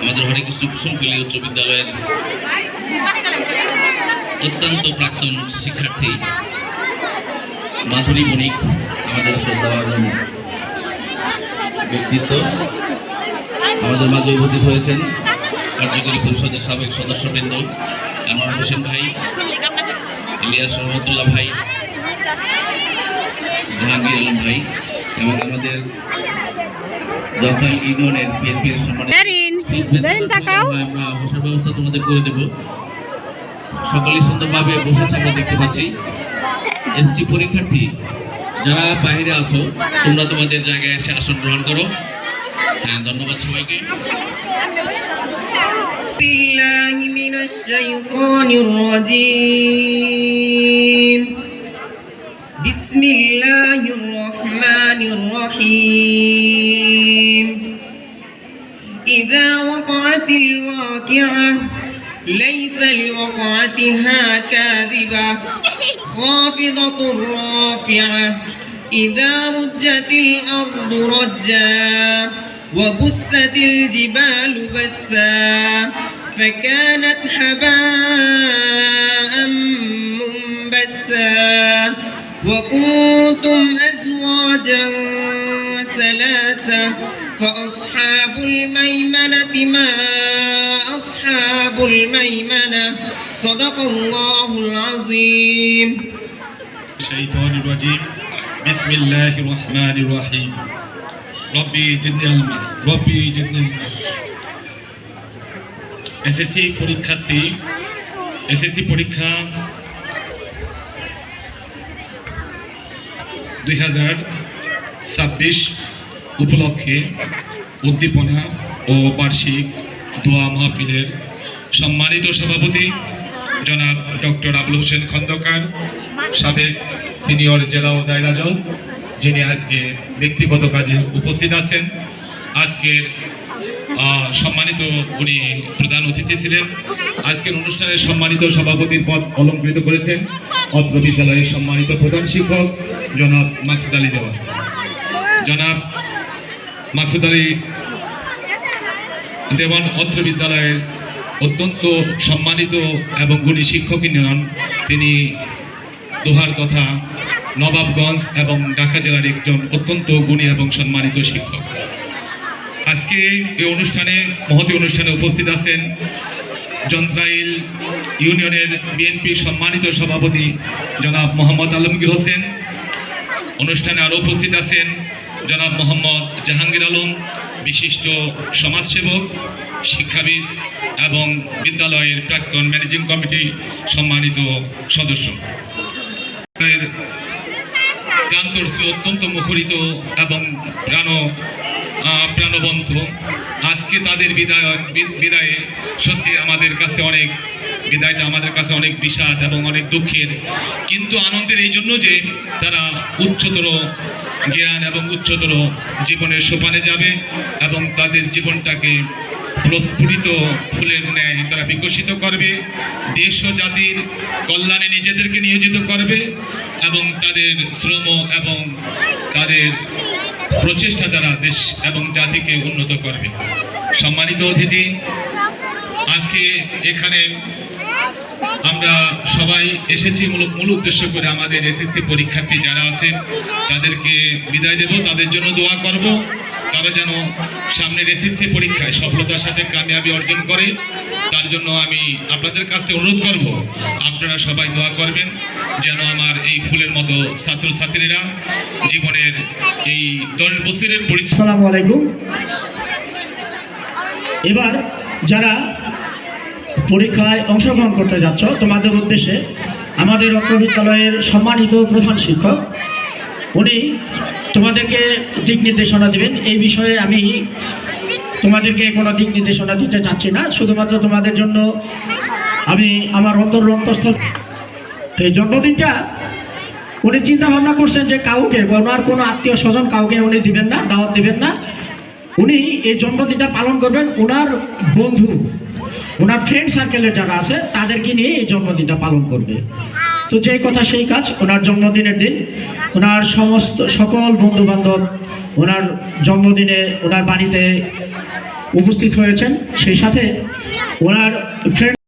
আমাদের হরেকৃষ্ণ কুসুমকলি উচ্চ বিদ্যালয়ের অত্যন্ত প্রাক্তন শিক্ষার্থী মাধুরী বণিক আমাদের শ্রদ্ধাভাজন ব্যক্তিত্ব আমাদের মাঝে উপস্থিত হয়েছেন। কার্যকরী পরিষদের সাবেক সদস্যবৃন্দ আনোয়ার হোসেন ভাই, ইলিয়াস রহমতুল্লাহ ভাই, জাহাঙ্গীর আলম ভাই এবং আমাদের জলপাই ইউনিয়নের বিএনপির সম্মানিত আমরা বসার ব্যবস্থা তোমাদের করে দেব। সকলেই সুন্দরভাবে বসেছে আমরা দেখতে পাচ্ছি। এসএসসি পরীক্ষার্থী যারা বাইরে আছো তোমরা তোমাদের জায়গায় এসে আসন গ্রহণ করো। হ্যাঁ, ধন্যবাদ সবাইকে। বিল্লাহি মিনাশ শাইতানির রাজীম। বিসমিল্লাহির রহমানির রহিম। ইযা ওয়াকাতিল ওয়াকিআ লাইসা লিওয়াকাতিহা কাযিবা খাফিদাতুর রাফিআ ইযা রুজ্জাতিল আরদু রাজ্জা وبست الجبال بسا فكانت هباء منبثا وكنتم أزواجا ثلاثا فأصحاب الميمنة ما أصحاب الميمنة صدق الله العظيم. الشيطان الرجيم. بسم الله الرحمن الرحيم. রব্বি জিদনি ইলমা রব্বি জিদনি ইলমা। এসএসসি পরীক্ষার্থী এসএসসি পরীক্ষা 2026 উপলক্ষে উদ্দীপনা ও বার্ষিক দোয়া মাহফিলের সম্মানিত সভাপতি জনাব ডক্টর আবুল হোসেন খন্দকার, সাবেক সিনিয়র জেলা ও দায়রা জজ, যিনি আজকে ব্যক্তিগত কাজে উপস্থিত আছেন। আজকের সম্মানিত উনি প্রধান অতিথি ছিলেন। আজকের অনুষ্ঠানের সম্মানিত সভাপতির পদ অলঙ্কৃত করেছেন অত্র বিদ্যালয়ের সম্মানিত প্রধান শিক্ষক জনাব মাকসুদ আলী দেওয়ান। জনাব মাকসুদ আলী দেওয়ান অত্র বিদ্যালয়ের অত্যন্ত সম্মানিত এবং গুণী শিক্ষক নন। তিনি দোহার তথা নবাবগঞ্জ এবং ঢাকা জেলার একজন অত্যন্ত গুণী এবং সম্মানিত শিক্ষক। আজকে এই অনুষ্ঠানে মহতী অনুষ্ঠানে উপস্থিত আছেন জন্ত্রাইল ইউনিয়নের বিএনপির সম্মানিত সভাপতি জনাব মোহাম্মদ আলমগীর হোসেন। অনুষ্ঠানে আরও উপস্থিত আছেন জনাব মোহাম্মদ জাহাঙ্গীর আলম, বিশিষ্ট সমাজসেবক, শিক্ষাবিদ এবং বিদ্যালয়ের প্রাক্তন ম্যানেজিং কমিটি সম্মানিত সদস্য। প্রান্তর ছিল অত্যন্ত মুখরিত এবং প্রাণবন্ত। আজকে তাদের বিদায়ে সত্যি আমাদের কাছে বিদায়টা আমাদের কাছে অনেক বিষাদ এবং অনেক দুঃখের, কিন্তু আনন্দের এই জন্য যে তারা উচ্চতর জ্ঞান এবং উচ্চতর জীবনের সোপানে যাবে এবং তাদের জীবনটাকে প্রস্ফুটিত ফুলের ন্যায় তারা বিকশিত করবে, দেশ ও জাতির কল্যাণে নিজেদেরকে নিয়োজিত করবে এবং তাদের শ্রম এবং তাদের প্রচেষ্টা দ্বারা দেশ এবং জাতিকে উন্নত করবে। সম্মানিত অতিথি, আজকে এখানে আমরা সবাই এসেছি মূল উদ্দেশ্য করে আমাদের এসএসসি পরীক্ষার্থী যারা আছেন তাদেরকে বিদায় দেব, তাদের জন্য দোয়া করব। তারা যেন সামনের এসএসসি পরীক্ষায় সফলতার সাথে কামিয়াবি অর্জন করে, তার জন্য আমি আপনাদের কাছ থেকে অনুরোধ করব আপনারা সবাই দোয়া করবেন যেন আমার এই ফুলের মতো ছাত্রছাত্রীরা জীবনের এই 10 বছরের পরিশ্রম। আসসালামু আলাইকুম। এবার যারা পরীক্ষায় অংশগ্রহণ করতে যাচ্ছ তোমাদের উদ্দেশ্যে আমাদের অত্র বিদ্যালয়ের সম্মানিত প্রধান শিক্ষক উনি তোমাদেরকে দিক নির্দেশনা দেবেন। এই বিষয়ে আমি তোমাদেরকে কোনো দিক নির্দেশনা দিতে চাচ্ছি না, শুধুমাত্র তোমাদের জন্য আমি আমার অন্তঃস্থল এই জন্মদিনটা উনি চিন্তা ভাবনা করছেন যে কাউকে ওনার কোনো আত্মীয় স্বজন কাউকে উনি দিবেন না, দাওয়াত দিবেন না। উনি এই জন্মদিনটা পালন করবেন ওনার বন্ধু, ওনার ফ্রেন্ড সার্কেলের যারা আছে তাদেরকে নিয়ে এই জন্মদিনটা পালন করবে। তো যেই কথা সেই কাজ, ওনার জন্মদিনের দিন ওনার সকল বন্ধু বান্ধব ওনার জন্মদিনে ওনার বাড়িতে উপস্থিত হয়েছেন, সেই সাথে ওনার ফ্রেন্ড